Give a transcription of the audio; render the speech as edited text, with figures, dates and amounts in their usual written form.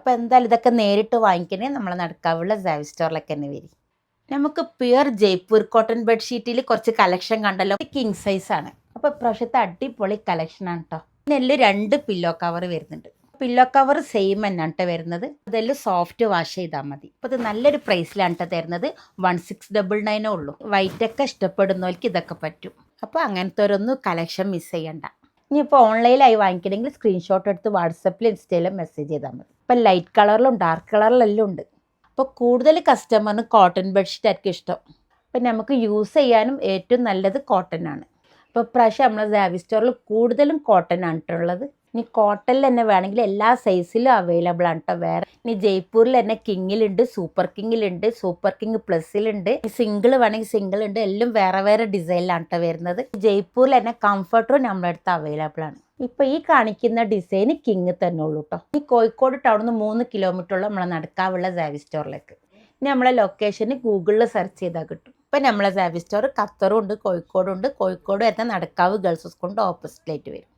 അപ്പോൾ എന്തായാലും ഇതൊക്കെ നേരിട്ട് വാങ്ങിക്കണേ നമ്മളെ നടക്കാവുള്ള സാരി സ്റ്റോറിലൊക്കെ തന്നെ വരും. നമുക്ക് പ്യുർ ജയ്പൂർ കോട്ടൺ ബെഡ്ഷീറ്റിൽ കുറച്ച് കളക്ഷൻ കണ്ടല്ലോ. കിങ് സൈസ് ആണ്. അപ്പോൾ ഇപ്രാവശ്യത്തെ അടിപൊളി കളക്ഷനാണ് കേട്ടോ. ഇതിൽ 2 പില്ലോ കവർ വരുന്നുണ്ട്. പില്ലോ കവർ സെയിം തന്നെയാണ് കേട്ടോ വരുന്നത്. അതെല്ലാം സോഫ്റ്റ് വാഷ് ചെയ്താൽ മതി. അപ്പോൾ ഇത് നല്ലൊരു പ്രൈസിലാണ് കേട്ടോ തരുന്നത്. 1699 ഉള്ളൂ. വൈറ്റൊക്കെ ഇഷ്ടപ്പെടുന്നവർക്ക് ഇതൊക്കെ പറ്റും. അപ്പോൾ അങ്ങനത്തെ ഓരോന്നും കളക്ഷൻ മിസ് ചെയ്യണ്ട. ഇനിയിപ്പോൾ ഓൺലൈനായി വാങ്ങിക്കണമെങ്കിൽ സ്ക്രീൻഷോട്ട് എടുത്ത് വാട്സപ്പിൽ ഇൻസ്റ്റയിലും മെസ്സേജ് ചെയ്താൽ മതി. ഇപ്പം ലൈറ്റ് കളറിലും ഡാർക്ക് കളറിലെല്ലാം ഉണ്ട്. അപ്പോൾ കൂടുതൽ കസ്റ്റമറിന് കോട്ടൺ ബെഡ്ഷീറ്റ് ആയിരിക്കും ഇഷ്ടം. അപ്പം നമുക്ക് യൂസ് ചെയ്യാനും ഏറ്റവും നല്ലത് കോട്ടൺ ആണ്. അപ്പോൾ ഇപ്രാവശ്യം നമ്മളെ സാരി സ്റ്റോറിൽ കൂടുതലും കോട്ടൺ ആണ് കേട്ടുള്ളത്. ഇനി കോട്ടണിൽ തന്നെ വേണമെങ്കിൽ എല്ലാ സൈസിലും അവൈലബിൾ ആണ് കേട്ടോ. വേറെ ഇനി ജയ്പൂരിൽ തന്നെ കിങ്ങിലുണ്ട്, സൂപ്പർ കിങ്ങിലുണ്ട്, സൂപ്പർ കിങ് പ്ലസ്സിലുണ്ട്, സിംഗിൾ വേണമെങ്കിൽ സിംഗിൾ ഉണ്ട്. എല്ലാം വേറെ വേറെ ഡിസൈനിലാണ് കേട്ടോ വരുന്നത്. ജയ്പൂരിൽ തന്നെ കംഫർട്ടറും നമ്മുടെ അടുത്ത് അവൈലബിൾ ആണ്. ഇപ്പോൾ ഈ കാണിക്കുന്ന ഡിസൈൻ കിങ് തന്നെ ഉള്ളൂ കേട്ടോ. ഈ കോഴിക്കോട് ടൗണിൽ നിന്ന് 3 കിലോമീറ്ററുള്ള നമ്മളെ നടക്കാവുള്ള സാരി സ്റ്റോറിലേക്ക്. ഇനി നമ്മളെ ലൊക്കേഷന് ഗൂഗിളിൽ സെർച്ച് ചെയ്താൽ കിട്ടും. ഇപ്പം നമ്മളെ സാരി സ്റ്റോർ ഖത്തറും ഉണ്ട്, കോഴിക്കോടും ഉണ്ട്. കോഴിക്കോട് വരുന്ന നടക്കാവ് ഗേൾസ് സ്കൂളിൻ്റെ ഓപ്പോസിറ്റിലായിട്ട് വരും.